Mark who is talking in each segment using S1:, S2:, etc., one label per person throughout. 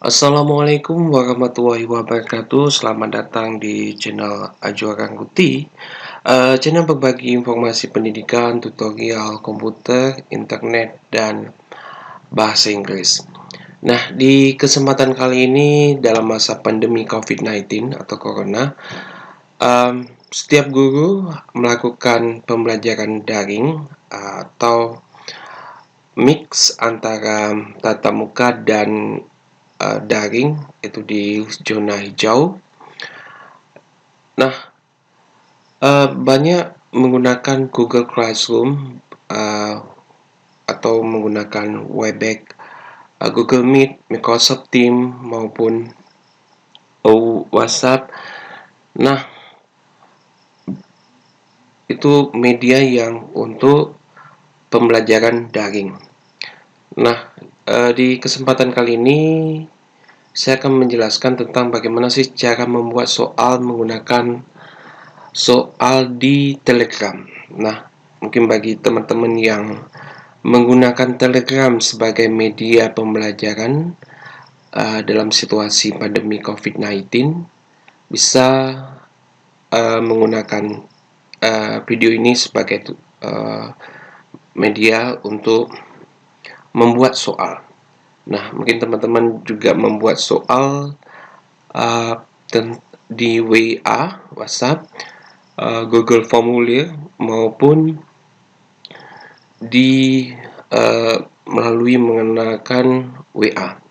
S1: Assalamualaikum warahmatullahi wabarakatuh. Selamat datang di channel Ajwa Rangkuti, channel berbagi informasi pendidikan, tutorial komputer, internet, dan bahasa Inggris. Nah, di kesempatan kali ini dalam masa pandemi COVID-19 atau Corona, setiap guru melakukan pembelajaran daring atau mix antara tatap muka dan daring, itu di zona hijau. Nah, banyak menggunakan Google Classroom atau menggunakan Webex, Google Meet, Microsoft Teams maupun WhatsApp. Nah, itu media yang untuk pembelajaran daring. Nah, di kesempatan kali ini saya akan menjelaskan tentang bagaimana sih cara membuat soal menggunakan soal di Telegram. Nah, mungkin bagi teman-teman yang menggunakan Telegram sebagai media pembelajaran dalam situasi pandemi COVID-19, bisa menggunakan video ini sebagai media untuk membuat soal. Nah, mungkin teman-teman juga membuat soal di WA, WhatsApp, Google Formulir maupun di melalui menggunakan WA.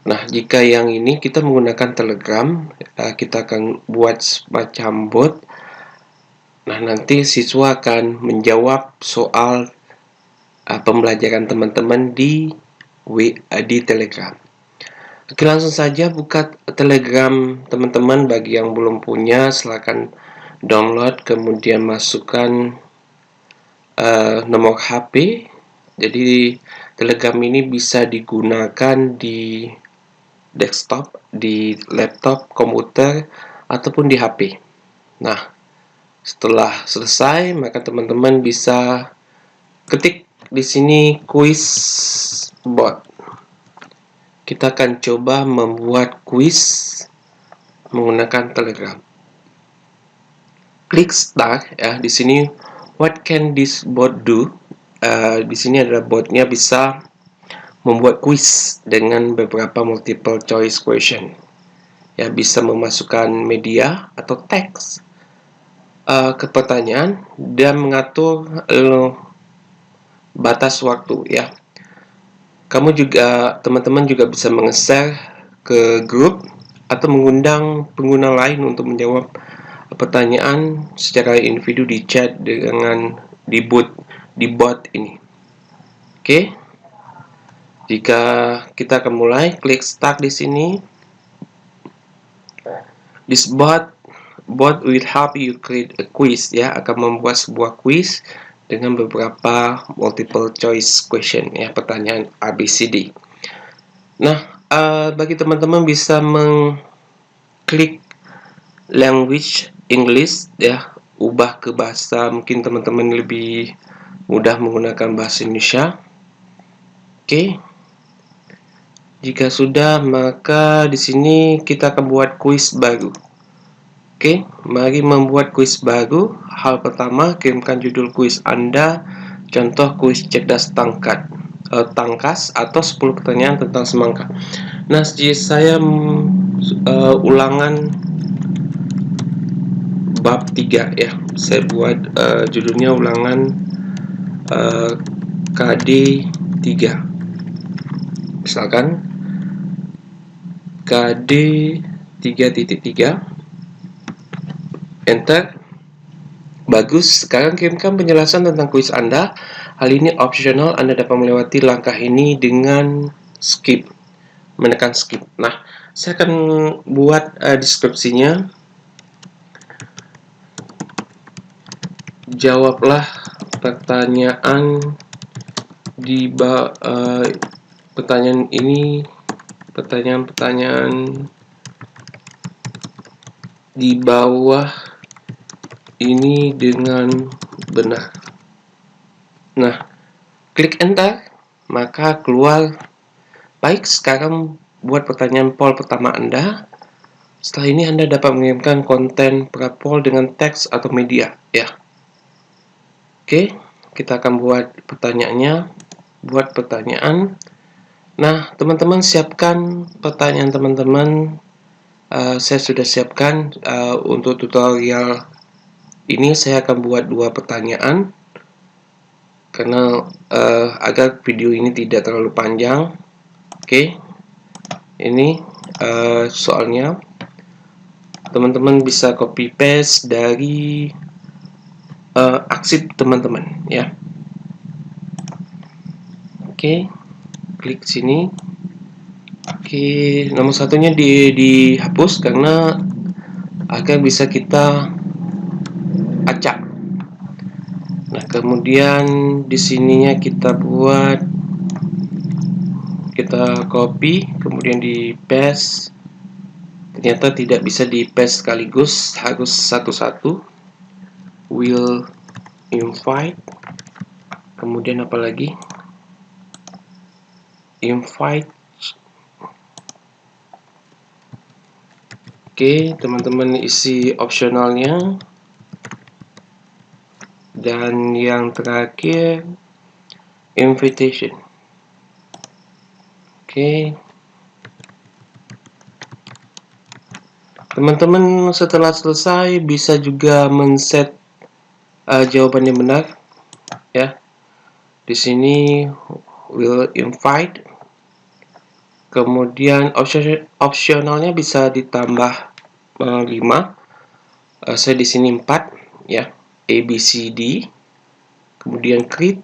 S1: Nah, jika yang ini kita menggunakan Telegram, kita akan buat semacam bot. Nah, nanti siswa akan menjawab soal pembelajaran teman-teman di Telegram. Oke, langsung saja buka Telegram teman-teman. Bagi yang belum punya, silakan download, kemudian masukkan nomor HP. Jadi Telegram ini bisa digunakan di desktop, di laptop, komputer, ataupun di HP. Nah, setelah selesai, maka teman-teman bisa ketik di sini quiz bot. Kita akan coba membuat quiz menggunakan Telegram. Klik start ya. Di sini what can this bot do? Di sini adalah botnya bisa membuat quiz dengan beberapa multiple choice question. Ya, bisa memasukkan media atau teks ke pertanyaan dan mengatur batas waktu ya. Teman-teman juga bisa menge-share ke grup atau mengundang pengguna lain untuk menjawab pertanyaan secara individu di chat dengan di bot ini. Oke. Jika kita akan mulai, klik start di sini. This bot will help you create a quiz ya, akan membuat sebuah quiz dengan beberapa multiple choice question ya, pertanyaan ABCD. Nah, bagi teman-teman bisa mengklik language English ya, ubah ke bahasa, mungkin teman-teman lebih mudah menggunakan bahasa Indonesia. Oke. Jika sudah, maka di sini kita akan buat quiz baru. Oke, mari membuat quiz baru. Hal pertama, kirimkan judul quiz Anda. Contoh kuis cerdas tangkas atau 10 pertanyaan tentang semangka. Nah, saya ulangan bab 3 ya. Saya buat judulnya ulangan KD 3. Misalkan KD 3.3. Enter. Bagus, sekarang kirimkan penjelasan tentang kuis Anda. Hal ini optional, Anda dapat melewati langkah ini dengan skip, menekan skip. Nah, saya akan buat deskripsinya. Jawablah pertanyaan di pertanyaan ini, pertanyaan-pertanyaan di bawah ini dengan benar. Nah, klik enter, maka keluar. Baik, sekarang buat pertanyaan poll pertama Anda. Setelah ini Anda dapat mengirimkan konten pra-poll dengan teks atau media, ya. Oke, kita akan buat pertanyaannya. Buat pertanyaan. Nah, teman-teman siapkan pertanyaan teman-teman. Saya sudah siapkan untuk tutorial ini. Saya akan buat 2 pertanyaan karena agar video ini tidak terlalu panjang. Oke, ini soalnya. Teman-teman bisa copy paste dari arsip teman-teman, ya. Oke, klik sini. Oke, nomor satunya dihapus karena agar bisa kita acak. Nah, kemudian di sininya kita copy, kemudian di paste. Ternyata tidak bisa di paste sekaligus, harus satu-satu. Will invite. Kemudian apa lagi? Invite. Oke, teman-teman isi opsionalnya. Dan yang terakhir, invitation. Oke. Teman-teman setelah selesai bisa juga men-set jawaban yang benar, ya. Di sini will invite. Kemudian opsionalnya bisa ditambah 5. Saya di sini 4, ya. A, B, C, D. Kemudian create.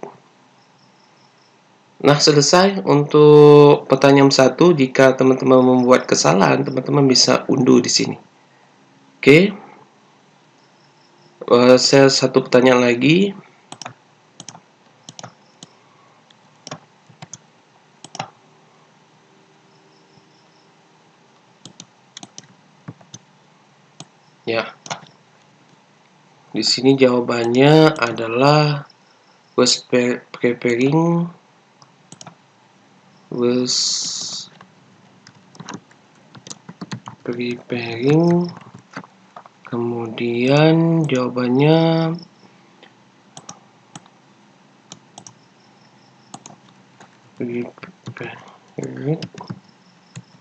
S1: Nah, selesai untuk pertanyaan 1. Jika teman-teman membuat kesalahan, teman-teman bisa unduh di sini. Oke. Saya satu pertanyaan lagi. Ya. Di sini jawabannya adalah was preparing kemudian jawabannya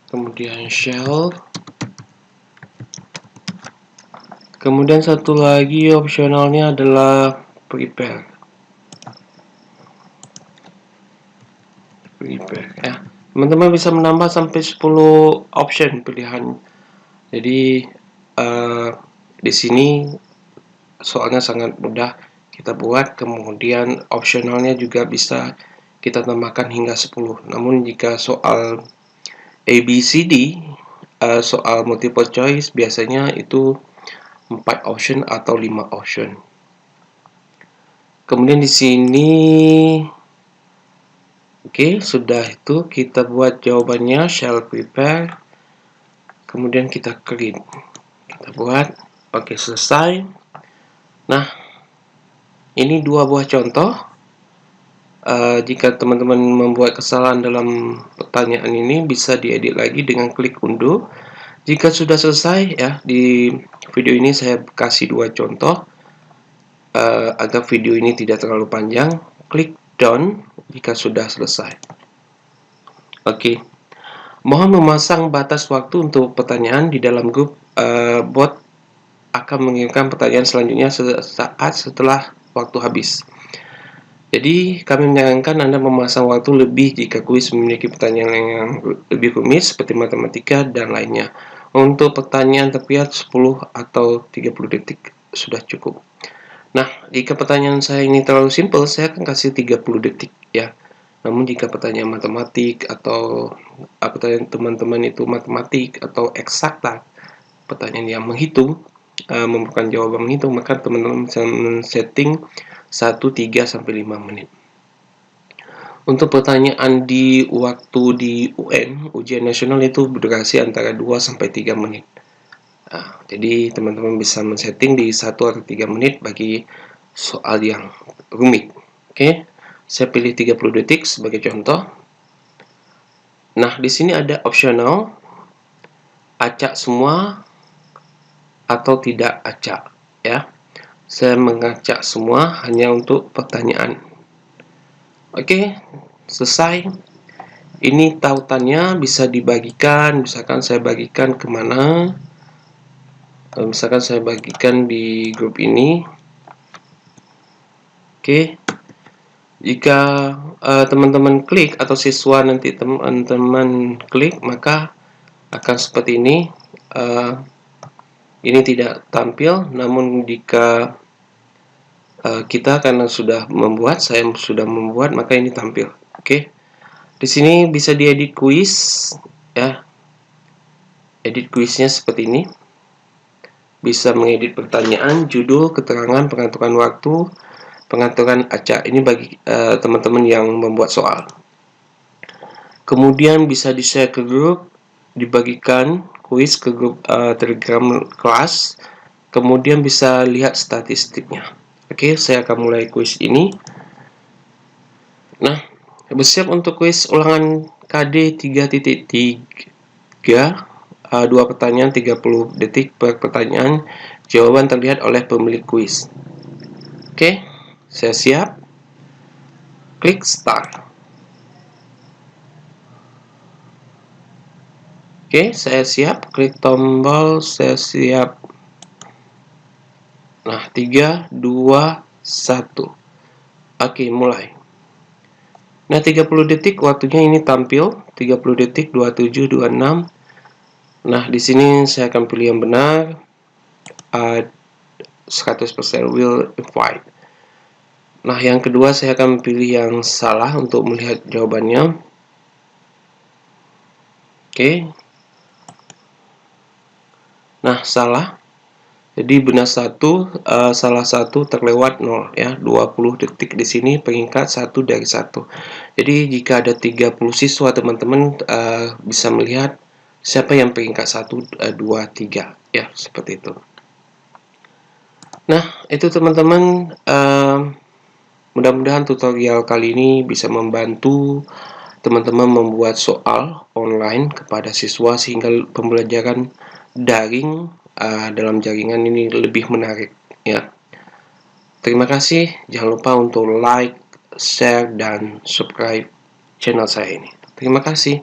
S1: kemudian shall. Kemudian satu lagi opsionalnya adalah prepare, ya. Teman-teman bisa menambah sampai 10 option pilihan. Jadi di sini soalnya sangat mudah kita buat. Kemudian opsionalnya juga bisa kita tambahkan hingga 10. Namun jika soal ABCD, soal multiple choice, biasanya itu 4 option atau 5 option. Kemudian di sini oke, sudah itu kita buat jawabannya shall prepare. Kemudian kita create. Kita buat. Oke, selesai. Nah, ini 2 buah contoh. Jika teman-teman membuat kesalahan dalam pertanyaan ini, bisa diedit lagi dengan klik unduh. Jika sudah selesai, ya, di video ini saya kasih 2 contoh agar video ini tidak terlalu panjang. Klik done jika sudah selesai. Oke. Mohon memasang batas waktu untuk pertanyaan di dalam grup. Bot akan mengirimkan pertanyaan selanjutnya sesaat setelah waktu habis. Jadi, kami menyarankan Anda memasang waktu lebih jika kuis memiliki pertanyaan yang lebih rumit seperti matematika dan lainnya. Untuk pertanyaan terpiat 10 atau 30 detik sudah cukup. Nah, jika pertanyaan saya ini terlalu simpel, saya akan kasih 30 detik, ya. Namun jika pertanyaan matematik atau pertanyaan teman-teman itu matematik atau eksakta, pertanyaan yang menghitung, memerlukan jawaban menghitung, maka teman-teman bisa men-setting 1, 3, sampai 5 menit. Untuk pertanyaan di waktu di UN, ujian nasional itu berdurasi antara 2 sampai 3 menit. Jadi teman-teman bisa men-setting di 1 atau 3 menit bagi soal yang rumit. Oke, saya pilih 30 detik sebagai contoh. Nah, di sini ada optional, acak semua atau tidak acak, ya. Saya mengacak semua hanya untuk pertanyaan. Oke, selesai. Ini tautannya bisa dibagikan, misalkan saya bagikan kemana? Misalkan saya bagikan di grup ini. Oke, jika teman-teman klik atau siswa nanti teman-teman klik, maka akan seperti ini. Ini tidak tampil, namun jika kita karena sudah membuat, saya sudah membuat, maka ini tampil. Oke, di sini bisa diedit kuis, ya. Edit kuisnya seperti ini. Bisa mengedit pertanyaan, judul, keterangan, pengaturan waktu, pengaturan acak. Ini bagi teman-teman yang membuat soal. Kemudian bisa di-share ke grup, dibagikan kuis ke grup Telegram kelas. Kemudian bisa lihat statistiknya. Oke, saya akan mulai kuis ini. Nah, bersiap untuk kuis ulangan KD 3.3, 2 pertanyaan 30 detik per pertanyaan. Jawaban terlihat oleh pemilik kuis. Oke, saya siap. Klik start. Oke, saya siap. Klik tombol, saya siap. Nah, 3, 2, 1. Oke, mulai. Nah, 30 detik waktunya ini tampil. 30 detik, 27, 26. Nah, di sini saya akan pilih yang benar. 100% will invite. Nah, yang kedua saya akan pilih yang salah untuk melihat jawabannya. Oke. Nah, salah. Jadi benar satu, salah satu terlewat 0, ya. 20 detik di sini peringkat 1 dari 1. Jadi jika ada 30 siswa, teman-teman bisa melihat siapa yang peringkat 1, 2, 3, ya, seperti itu. Nah, itu teman-teman, mudah-mudahan tutorial kali ini bisa membantu teman-teman membuat soal online kepada siswa sehingga pembelajaran daring dalam jaringan ini lebih menarik, ya. Terima kasih. Jangan lupa untuk like, share, dan subscribe channel saya ini. Terima kasih.